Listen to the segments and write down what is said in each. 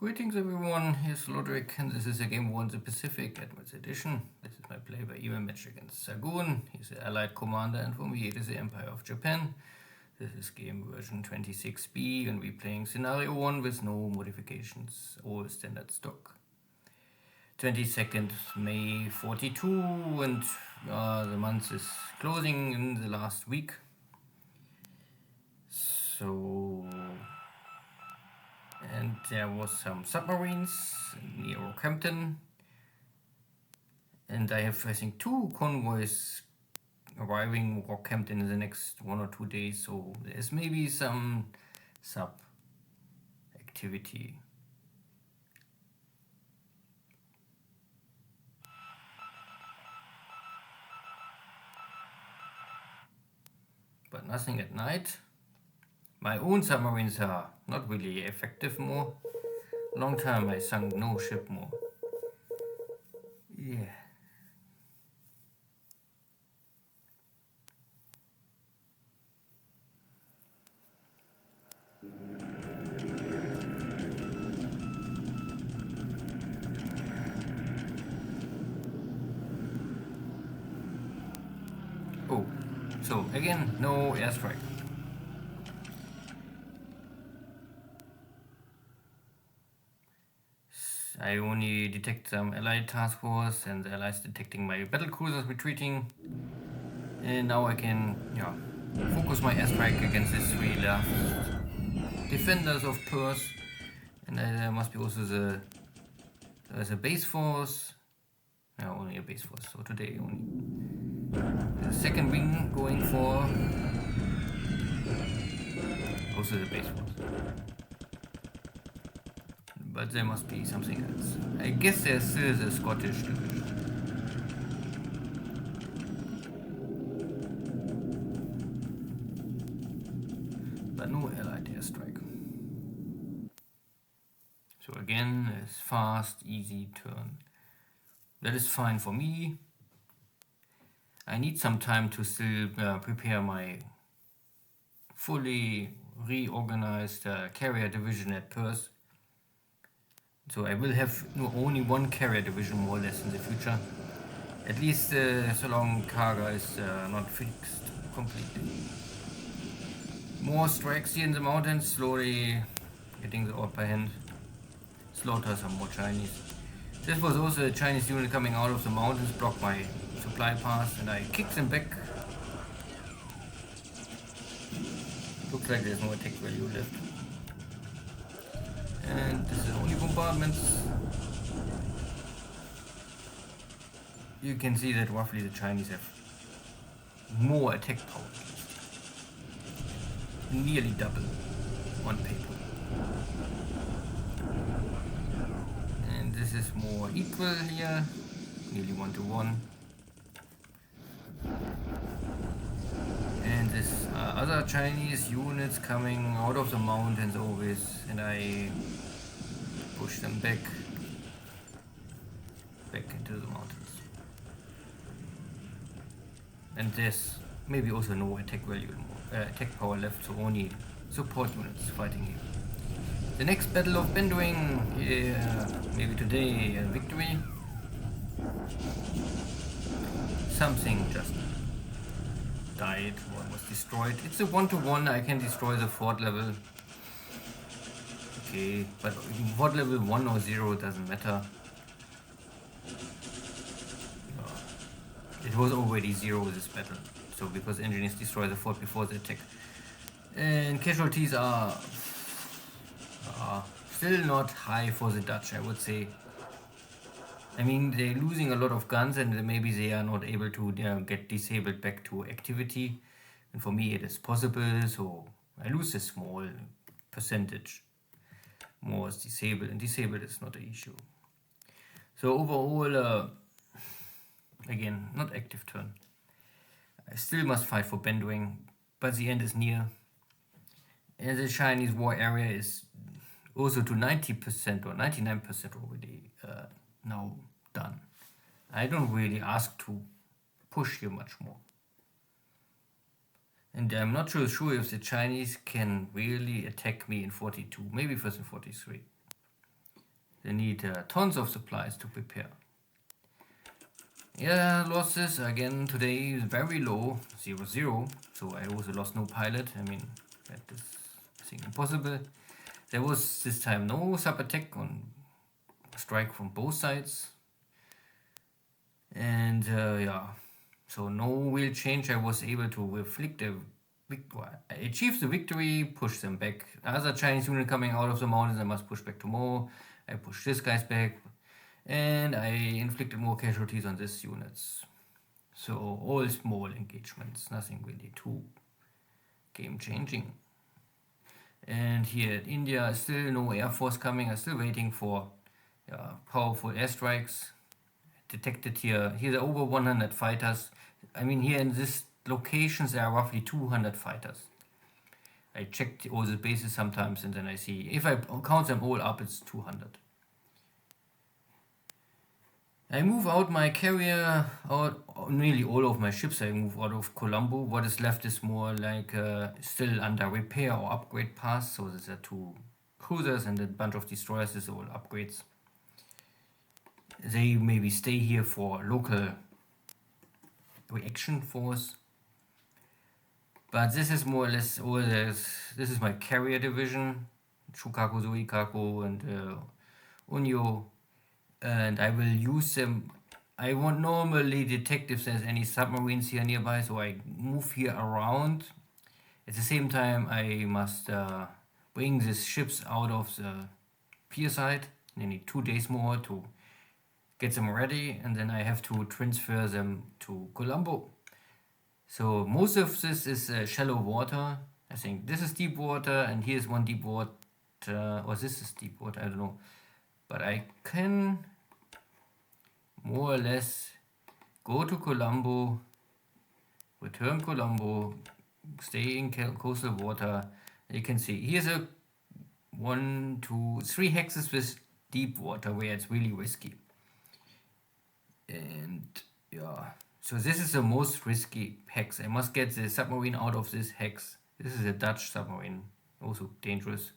Greetings everyone, here's Lodrik, and this is a Game War in the Pacific Admiral's Edition. This is my play-by-ear match against Xargun. He's the Allied commander, and for me it is the Empire of Japan. This is game version 26B, and we're playing scenario 1 with no modifications, all standard stock. 22nd May 42, and the month is closing in the last week. So... and there was some submarines near Rockhampton, and I have, I think, 2 convoys arriving Rockhampton in the next 1 or 2 days, so there's maybe some sub activity. But nothing at night. My own submarines are not really effective more. Long time I sunk no ship more. Yeah. Oh, so again, no airstrike. I only detect some Allied task force, and the Allies detecting my battle cruisers retreating. And now I can, focus my airstrike against these 3 left defenders of Perth. And there must be also there's a base force. No, only a base force, so today only the second wing going for also the base force. But there must be something else. I guess there's still the Scottish division. But no Allied airstrike. So again, it's fast, easy turn. That is fine for me. I need some time to still prepare my fully reorganized carrier division at Perth. So I will have only 1 carrier division more or less in the future. At least so long Kaga is not fixed completely. More strikes here in the mountains, slowly getting the upper hand. Slaughter some more Chinese. This was also a Chinese unit coming out of the mountains, blocked my supply path, and I kicked them back. Looks like there's no attack value left. And this is only bombardments. You can see that roughly the Chinese have more attack power. Nearly double on paper. And this is more equal here, nearly 1-to-1. And this other Chinese units coming out of the mountains always, and I push them back into the mountains. And there's maybe also no attack value, attack power left, so only support units fighting here. The next Battle of Bendoing, maybe today, a victory. Something just died or was destroyed. It's a 1-to-1, I can destroy the fort level. Okay, but fort level 1 or 0 doesn't matter. It was already 0 this battle, so because engineers destroy the fort before the attack. And casualties are still not high for the Dutch, I would say. I mean, they're losing a lot of guns, and maybe they are not able to get disabled back to activity. And for me it is possible, so I lose a small percentage. More is disabled, and disabled is not an issue. So overall, again, not active turn. I still must fight for Bendoing, but the end is near. And the Chinese war area is also to 90% or 99% already now done. I don't really ask to push here much more. And I'm not sure if the Chinese can really attack me in 42, maybe first in 43. They need tons of supplies to prepare. Yeah, losses again today is very low, 0-0. So I also lost no pilot. I mean, that is, I think, impossible. There was this time no sub attack on strike from both sides. And yeah, so no real change. I was able to reflect a victory. I achieved the victory, push them back. Other Chinese unit coming out of the mountains, I must push back to more. I push this guys back. And I inflicted more casualties on these units. So all small engagements, nothing really too game changing. And here at India, still no air force coming. I'm still waiting for powerful airstrikes. Detected here. Here are over 100 fighters. I mean, here in this locations there are roughly 200 fighters. I checked all the bases sometimes and then I see, if I count them all up, it's 200. I move out my carrier, out, nearly all of my ships I move out of Colombo. What is left is more like still under repair or upgrade paths. So these are 2 cruisers and a bunch of destroyers. This is all upgrades. They maybe stay here for local reaction force. But this is more or less all this. This is my carrier division, Shukaku, Zuikaku, and Unyo. And I will use them. I won't normally detect if there's any submarines here nearby, so I move here around. At the same time, I must bring these ships out of the pier side. I need 2 days more to get them ready, and then I have to transfer them to Colombo. So most of this is shallow water. I think this is deep water, and here's one deep water, or this is deep water, I don't know. But I can more or less go to Colombo, return Colombo, stay in coastal water. You can see here's a 1, 2, 3 hexes with deep water where it's really risky. And yeah, so this is the most risky hex. I must get the submarine out of this hex. This is a Dutch submarine, also dangerous.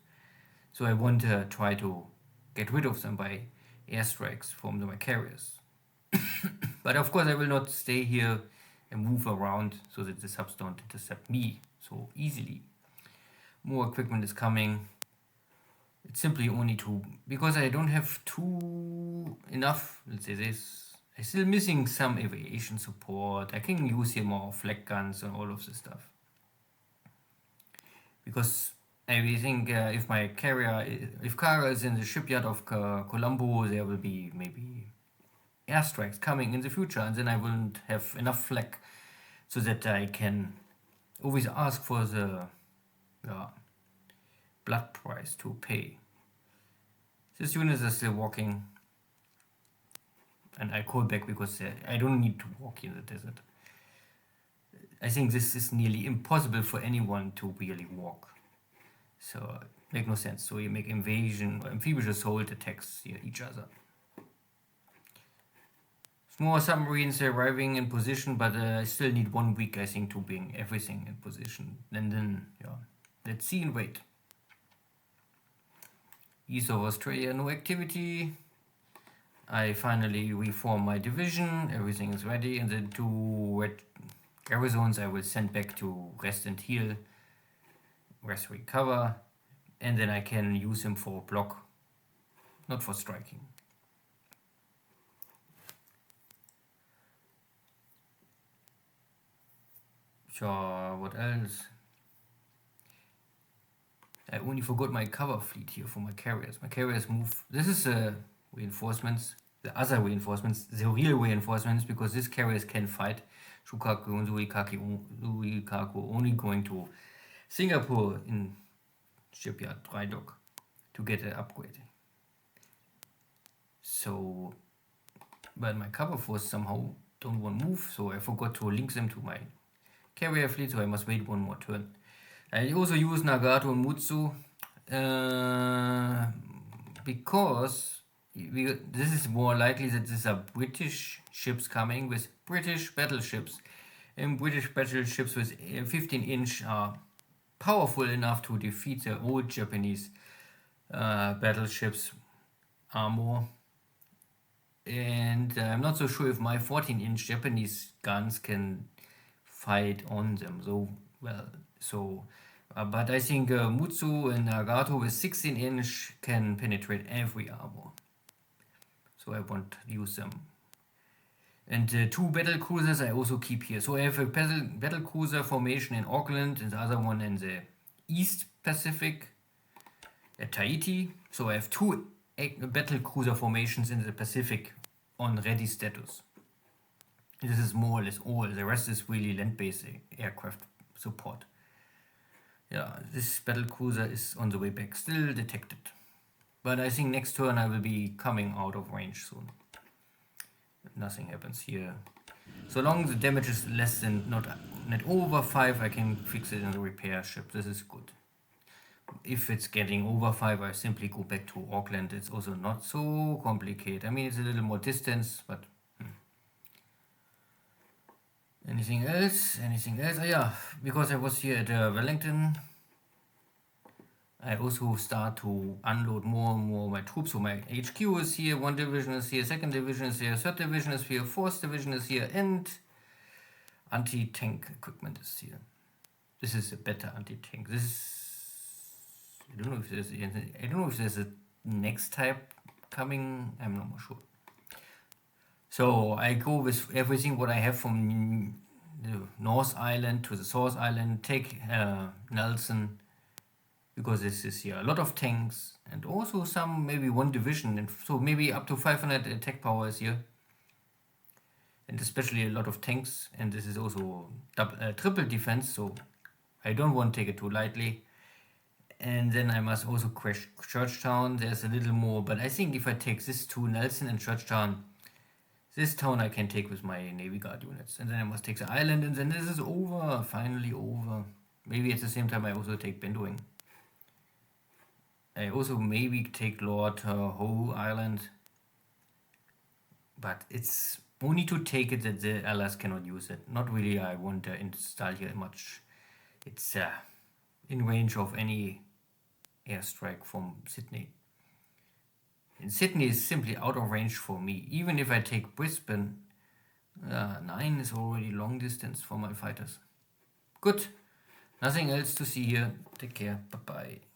So I want to try to get rid of them by airstrikes from my carriers. But of course I will not stay here and move around so that the subs don't intercept me so easily. More equipment is coming. It's simply only because I don't have enough, let's say this. I'm still missing some aviation support. I can use here more flak guns and all of this stuff. Because I think if Kara is in the shipyard of Colombo, there will be maybe airstrikes coming in the future, and then I won't have enough flak so that I can always ask for the blood price to pay. These units are still walking, and I call back because I don't need to walk in the desert. I think this is nearly impossible for anyone to really walk. So make no sense. So you make invasion or amphibious assault attacks each other. More submarines arriving in position, but I still need 1 week, I think, to bring everything in position. And then, let's see and wait. East of Australia, no activity. I finally reform my division. Everything is ready. And the 2 red garrisons I will send back to rest and heal, rest, recover. And then I can use them for block, not for striking. Sure, what else? I only forgot my cover fleet here for my carriers. My carriers move. This is reinforcements, the other reinforcements, the real reinforcements, because these carriers can fight. Shukaku and Zuikaku only going to Singapore in shipyard dry dock to get an upgrade. So, but my cover force somehow don't want to move, so I forgot to link them to my carrier fleet, so I must wait 1 more turn. I also use Nagato and Mutsu because this is more likely that these are British ships coming with British battleships. And British battleships with 15-inch are powerful enough to defeat the old Japanese battleships armor. And I'm not so sure if my 14-inch Japanese guns can fight on them so well. So, but I think Mutsu and Nagato with 16-inch can penetrate every armor. So I won't use them. And two battle cruisers I also keep here. So I have a battle cruiser formation in Auckland and the other one in the East Pacific at Tahiti. So I have two battle cruiser formations in the Pacific on ready status. This is more or less all. The rest is really land-based aircraft support. Yeah, this battle cruiser is on the way back, still detected. But I think next turn I will be coming out of range soon. Nothing happens here. So long the damage is less than, not over 5, I can fix it in the repair ship. This is good. If it's getting over 5, I simply go back to Auckland. It's also not so complicated. I mean, it's a little more distance, but... Anything else? Anything else? Oh, yeah, because I was here at Wellington, I also start to unload more and more my troops. So my HQ is here, 1 division is here, 2nd division is here, 3rd division is here, 4th division is here, and anti-tank equipment is here. This is a better anti-tank. This is... I don't know if there's a next type coming. I'm not more sure. So I go with everything what I have from the North Island to the South Island, take Nelson, because this is here a lot of tanks and also some, maybe 1 division, and so maybe up to 500 attack power is here. And especially a lot of tanks, and this is also triple defense, so I don't want to take it too lightly. And then I must also crash Churchtown. There's a little more, but I think if I take this to Nelson and Churchtown, this town I can take with my Navy Guard units. And then I must take the island, and then this is over, finally over. Maybe at the same time I also take Bendoing. I also maybe take Lord Howe Island. But it's only to take it that the allies cannot use it. Not really, I want to install here much. It's in range of any airstrike from Sydney. And Sydney is simply out of range for me. Even if I take Brisbane, 9 is already long distance for my fighters. Good. Nothing else to see here. Take care. Bye-bye.